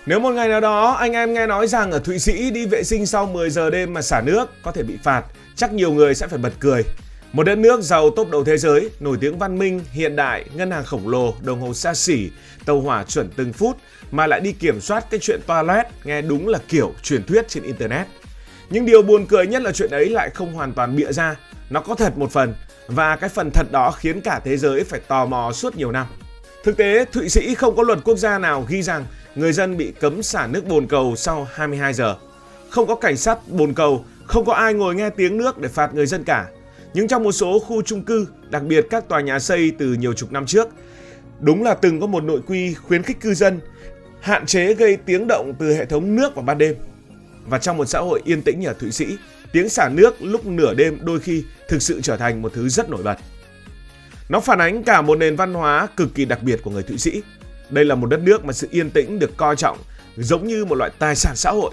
Nếu một ngày nào đó anh em nghe nói rằng ở Thụy Sĩ đi vệ sinh sau 10 giờ đêm mà xả nước có thể bị phạt, chắc nhiều người sẽ phải bật cười. Một đất nước giàu top đầu thế giới, nổi tiếng văn minh, hiện đại, ngân hàng khổng lồ, đồng hồ xa xỉ, tàu hỏa chuẩn từng phút mà lại đi kiểm soát cái chuyện toilet, nghe đúng là kiểu truyền thuyết trên Internet. Nhưng điều buồn cười nhất là chuyện ấy lại không hoàn toàn bịa ra, nó có thật một phần và cái phần thật đó khiến cả thế giới phải tò mò suốt nhiều năm. Thực tế, Thụy Sĩ không có luật quốc gia nào ghi rằng người dân bị cấm xả nước bồn cầu sau 22 giờ. Không có cảnh sát bồn cầu, không có ai ngồi nghe tiếng nước để phạt người dân cả. Nhưng trong một số khu chung cư, đặc biệt các tòa nhà xây từ nhiều chục năm trước, đúng là từng có một nội quy khuyến khích cư dân hạn chế gây tiếng động từ hệ thống nước vào ban đêm. Và trong một xã hội yên tĩnh như ở Thụy Sĩ, tiếng xả nước lúc nửa đêm đôi khi thực sự trở thành một thứ rất nổi bật. Nó phản ánh cả một nền văn hóa cực kỳ đặc biệt của người Thụy Sĩ. Đây là một đất nước mà sự yên tĩnh được coi trọng giống như một loại tài sản xã hội.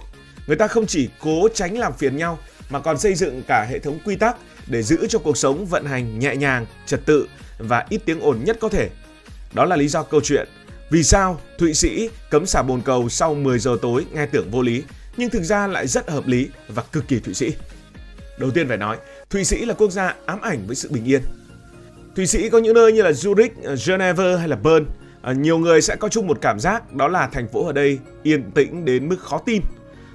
Người ta không chỉ cố tránh làm phiền nhau mà còn xây dựng cả hệ thống quy tắc để giữ cho cuộc sống vận hành nhẹ nhàng, trật tự và ít tiếng ồn nhất có thể. Đó là lý do câu chuyện vì sao Thụy Sĩ cấm xả bồn cầu sau 10 giờ tối nghe tưởng vô lý, nhưng thực ra lại rất hợp lý và cực kỳ Thụy Sĩ. Đầu tiên phải nói, Thụy Sĩ là quốc gia ám ảnh với sự bình yên. Thụy Sĩ có những nơi như là Zurich, Geneva hay là Bern. Nhiều người sẽ có chung một cảm giác đó là thành phố ở đây yên tĩnh đến mức khó tin.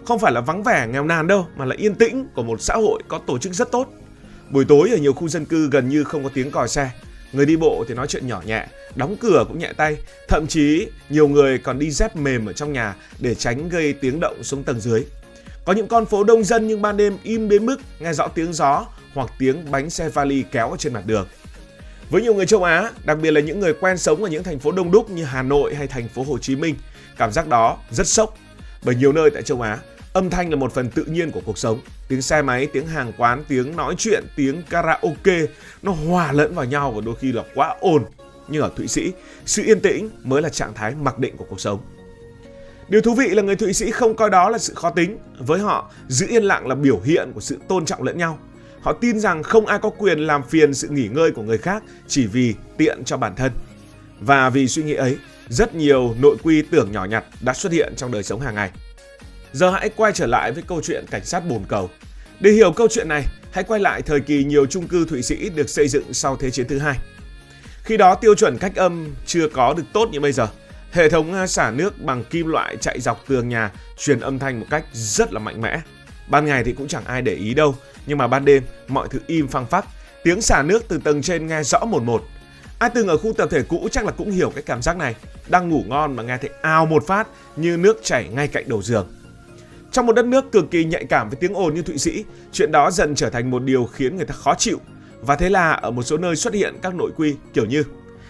Không phải là vắng vẻ nghèo nàn đâu, mà là yên tĩnh của một xã hội có tổ chức rất tốt. Buổi tối ở nhiều khu dân cư gần như không có tiếng còi xe. Người đi bộ thì nói chuyện nhỏ nhẹ, đóng cửa cũng nhẹ tay. Thậm chí nhiều người còn đi dép mềm ở trong nhà để tránh gây tiếng động xuống tầng dưới. Có những con phố đông dân nhưng ban đêm im đến mức nghe rõ tiếng gió hoặc tiếng bánh xe vali kéo ở trên mặt đường. Với nhiều người châu Á, đặc biệt là những người quen sống ở những thành phố đông đúc như Hà Nội hay thành phố Hồ Chí Minh, cảm giác đó rất sốc. Bởi nhiều nơi tại châu Á, âm thanh là một phần tự nhiên của cuộc sống. Tiếng xe máy, tiếng hàng quán, tiếng nói chuyện, tiếng karaoke nó hòa lẫn vào nhau và đôi khi là quá ồn. Nhưng ở Thụy Sĩ, sự yên tĩnh mới là trạng thái mặc định của cuộc sống. Điều thú vị là người Thụy Sĩ không coi đó là sự khó tính. Với họ, giữ yên lặng là biểu hiện của sự tôn trọng lẫn nhau. Họ tin rằng không ai có quyền làm phiền sự nghỉ ngơi của người khác chỉ vì tiện cho bản thân. Và vì suy nghĩ ấy, rất nhiều nội quy tưởng nhỏ nhặt đã xuất hiện trong đời sống hàng ngày. Giờ hãy quay trở lại với câu chuyện cảnh sát bồn cầu. Để hiểu câu chuyện này, hãy quay lại thời kỳ nhiều chung cư Thụy Sĩ được xây dựng sau Thế chiến thứ hai. Khi đó tiêu chuẩn cách âm chưa có được tốt như bây giờ. Hệ thống xả nước bằng kim loại chạy dọc tường nhà truyền âm thanh một cách rất là mạnh mẽ. Ban ngày thì cũng chẳng ai để ý đâu, nhưng mà ban đêm mọi thứ im phăng phắc, tiếng xả nước từ tầng trên nghe rõ một một. Ai từng ở khu tập thể cũ chắc là cũng hiểu cái cảm giác này, đang ngủ ngon mà nghe thấy ào một phát như nước chảy ngay cạnh đầu giường. Trong một đất nước cực kỳ nhạy cảm với tiếng ồn như Thụy Sĩ, chuyện đó dần trở thành một điều khiến người ta khó chịu. Và thế là ở một số nơi xuất hiện các nội quy kiểu như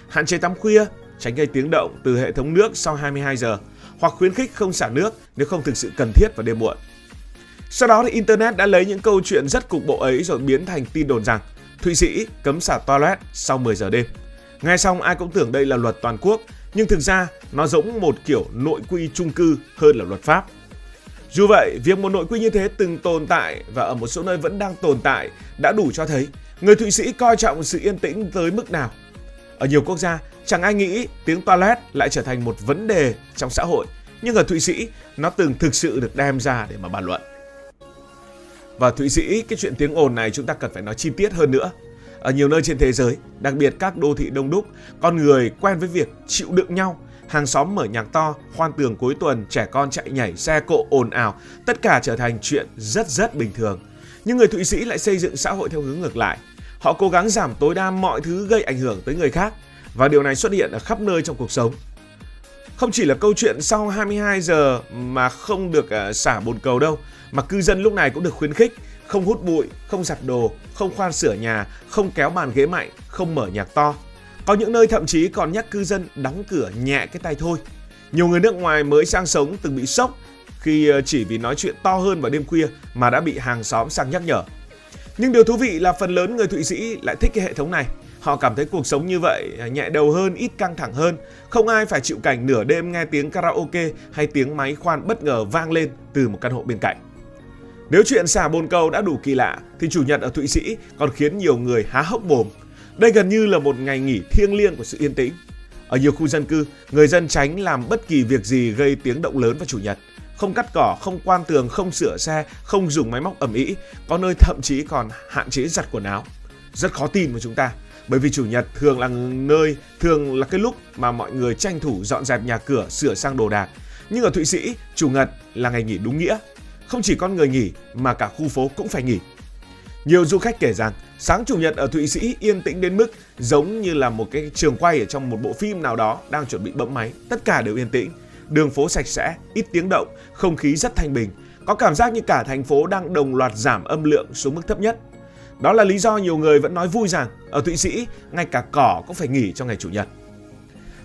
hạn chế tắm khuya, tránh gây tiếng động từ hệ thống nước sau 22 giờ, hoặc khuyến khích không xả nước nếu không thực sự cần thiết vào đêm muộn. Sau đó thì Internet đã lấy những câu chuyện rất cục bộ ấy rồi biến thành tin đồn rằng Thụy Sĩ cấm xả toilet sau 10 giờ đêm. Nghe xong ai cũng tưởng đây là luật toàn quốc, nhưng thực ra nó giống một kiểu nội quy chung cư hơn là luật pháp. Dù vậy, việc một nội quy như thế từng tồn tại và ở một số nơi vẫn đang tồn tại đã đủ cho thấy người Thụy Sĩ coi trọng sự yên tĩnh tới mức nào. Ở nhiều quốc gia, chẳng ai nghĩ tiếng toilet lại trở thành một vấn đề trong xã hội, nhưng ở Thụy Sĩ, nó từng thực sự được đem ra để mà bàn luận. Và Thụy Sĩ, cái chuyện tiếng ồn này chúng ta cần phải nói chi tiết hơn nữa. Ở nhiều nơi trên thế giới, đặc biệt các đô thị đông đúc, con người quen với việc chịu đựng nhau. Hàng xóm mở nhạc to, khoan tường cuối tuần, trẻ con chạy nhảy, xe cộ ồn ào, tất cả trở thành chuyện rất bình thường. Nhưng người Thụy Sĩ lại xây dựng xã hội theo hướng ngược lại. Họ cố gắng giảm tối đa mọi thứ gây ảnh hưởng tới người khác, và điều này xuất hiện ở khắp nơi trong cuộc sống. Không chỉ là câu chuyện sau 22 giờ mà không được xả bồn cầu đâu, mà cư dân lúc này cũng được khuyến khích không hút bụi, không giặt đồ, không khoan sửa nhà, không kéo bàn ghế mạnh, không mở nhạc to. Có những nơi thậm chí còn nhắc cư dân đóng cửa nhẹ cái tay thôi. Nhiều người nước ngoài mới sang sống từng bị sốc khi chỉ vì nói chuyện to hơn vào đêm khuya mà đã bị hàng xóm sang nhắc nhở. Nhưng điều thú vị là phần lớn người Thụy Sĩ lại thích cái hệ thống này. Họ cảm thấy cuộc sống như vậy nhẹ đầu hơn, ít căng thẳng hơn. Không ai phải chịu cảnh nửa đêm nghe tiếng karaoke hay tiếng máy khoan bất ngờ vang lên từ một căn hộ bên cạnh. Nếu chuyện xả bồn cầu đã đủ kỳ lạ thì Chủ nhật ở Thụy Sĩ còn khiến nhiều người há hốc mồm. Đây gần như là một ngày nghỉ thiêng liêng của sự yên tĩnh. Ở nhiều khu dân cư, người dân tránh làm bất kỳ việc gì gây tiếng động lớn vào Chủ nhật. Không cắt cỏ, không quan tường, không sửa xe, không dùng máy móc ầm ĩ, có nơi thậm chí còn hạn chế giặt quần áo. Rất khó tin với chúng ta, bởi vì Chủ nhật thường là cái lúc mà mọi người tranh thủ dọn dẹp nhà cửa, sửa sang đồ đạc. Nhưng ở Thụy Sĩ, Chủ nhật là ngày nghỉ đúng nghĩa. Không chỉ con người nghỉ mà cả khu phố cũng phải nghỉ. Nhiều du khách kể rằng sáng Chủ nhật ở Thụy Sĩ yên tĩnh đến mức giống như là một cái trường quay ở trong một bộ phim nào đó đang chuẩn bị bấm máy. Tất cả đều yên tĩnh, đường phố sạch sẽ, ít tiếng động, không khí rất thanh bình. Có cảm giác như cả thành phố đang đồng loạt giảm âm lượng xuống mức thấp nhất. Đó là lý do nhiều người vẫn nói vui rằng ở Thụy Sĩ, ngay cả cỏ cũng phải nghỉ trong ngày Chủ nhật.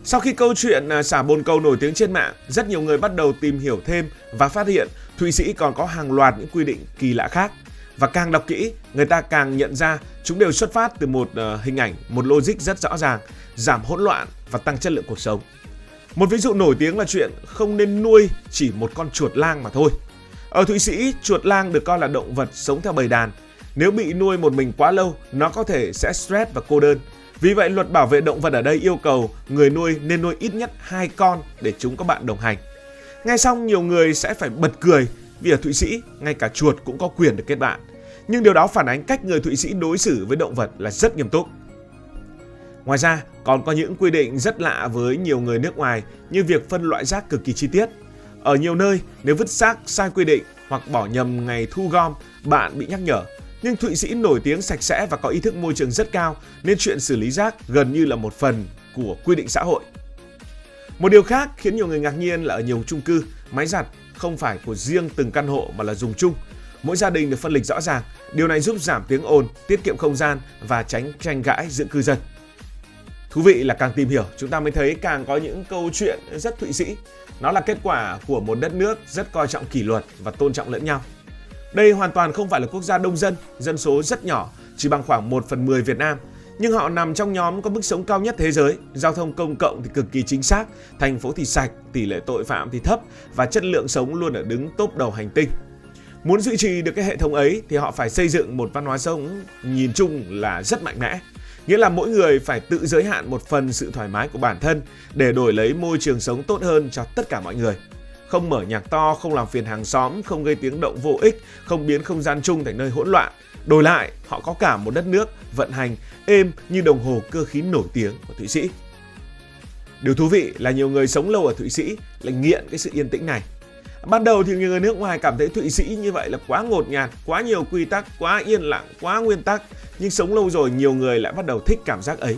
Sau khi câu chuyện xả bồn cầu nổi tiếng trên mạng, rất nhiều người bắt đầu tìm hiểu thêm và phát hiện Thụy Sĩ còn có hàng loạt những quy định kỳ lạ khác. Và càng đọc kỹ, người ta càng nhận ra chúng đều xuất phát từ một hình ảnh, một logic rất rõ ràng, giảm hỗn loạn và tăng chất lượng cuộc sống. Một ví dụ nổi tiếng là chuyện không nên nuôi chỉ một con chuột lang mà thôi. Ở Thụy Sĩ, chuột lang được coi là động vật sống theo bầy đàn. Nếu bị nuôi một mình quá lâu, nó có thể sẽ stress và cô đơn. Vì vậy, luật bảo vệ động vật ở đây yêu cầu người nuôi nên nuôi ít nhất 2 con để chúng có bạn đồng hành. Nghe xong, nhiều người sẽ phải bật cười vì ở Thụy Sĩ, ngay cả chuột cũng có quyền được kết bạn. Nhưng điều đó phản ánh cách người Thụy Sĩ đối xử với động vật là rất nghiêm túc. Ngoài ra, còn có những quy định rất lạ với nhiều người nước ngoài như việc phân loại rác cực kỳ chi tiết. Ở nhiều nơi, nếu vứt rác sai quy định hoặc bỏ nhầm ngày thu gom, bạn bị nhắc nhở. Nhưng Thụy Sĩ nổi tiếng sạch sẽ và có ý thức môi trường rất cao nên chuyện xử lý rác gần như là một phần của quy định xã hội. Một điều khác khiến nhiều người ngạc nhiên là ở nhiều chung cư, máy giặt không phải của riêng từng căn hộ mà là dùng chung. Mỗi gia đình được phân lịch rõ ràng, điều này giúp giảm tiếng ồn, tiết kiệm không gian và tránh tranh cãi giữa cư dân. Thú vị là càng tìm hiểu, chúng ta mới thấy càng có những câu chuyện rất Thụy Sĩ. Nó là kết quả của một đất nước rất coi trọng kỷ luật và tôn trọng lẫn nhau. Đây hoàn toàn không phải là quốc gia đông dân, dân số rất nhỏ, chỉ bằng khoảng 1/10 Việt Nam. Nhưng họ nằm trong nhóm có mức sống cao nhất thế giới, giao thông công cộng thì cực kỳ chính xác, thành phố thì sạch, tỷ lệ tội phạm thì thấp và chất lượng sống luôn ở đứng top đầu hành tinh. Muốn duy trì được cái hệ thống ấy thì họ phải xây dựng một văn hóa sống nhìn chung là rất mạnh mẽ. Nghĩa là mỗi người phải tự giới hạn một phần sự thoải mái của bản thân để đổi lấy môi trường sống tốt hơn cho tất cả mọi người. Không mở nhạc to, không làm phiền hàng xóm, không gây tiếng động vô ích, không biến không gian chung thành nơi hỗn loạn. Đổi lại, họ có cả một đất nước vận hành êm như đồng hồ cơ khí nổi tiếng của Thụy Sĩ. Điều thú vị là nhiều người sống lâu ở Thụy Sĩ lại nghiện cái sự yên tĩnh này. Ban đầu thì nhiều người nước ngoài cảm thấy Thụy Sĩ như vậy là quá ngột ngạt, quá nhiều quy tắc, quá yên lặng, quá nguyên tắc. Nhưng sống lâu rồi nhiều người lại bắt đầu thích cảm giác ấy.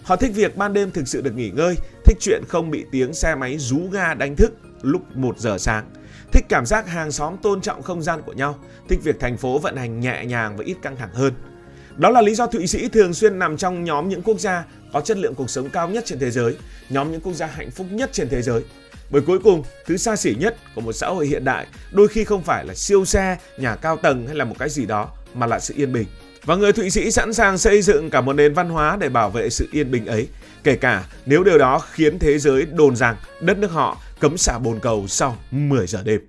Họ thích việc ban đêm thực sự được nghỉ ngơi, thích chuyện không bị tiếng xe máy rú ga đánh thức lúc 1 giờ sáng. Thích cảm giác hàng xóm tôn trọng không gian của nhau, thích việc thành phố vận hành nhẹ nhàng và ít căng thẳng hơn. Đó là lý do Thụy Sĩ thường xuyên nằm trong nhóm những quốc gia có chất lượng cuộc sống cao nhất trên thế giới, nhóm những quốc gia hạnh phúc nhất trên thế giới. Bởi cuối cùng, thứ xa xỉ nhất của một xã hội hiện đại đôi khi không phải là siêu xe, nhà cao tầng hay là một cái gì đó, mà là sự yên bình. Và người Thụy Sĩ sẵn sàng xây dựng cả một nền văn hóa để bảo vệ sự yên bình ấy, kể cả nếu điều đó khiến thế giới đồn rằng đất nước họ cấm xả bồn cầu sau 10 giờ đêm.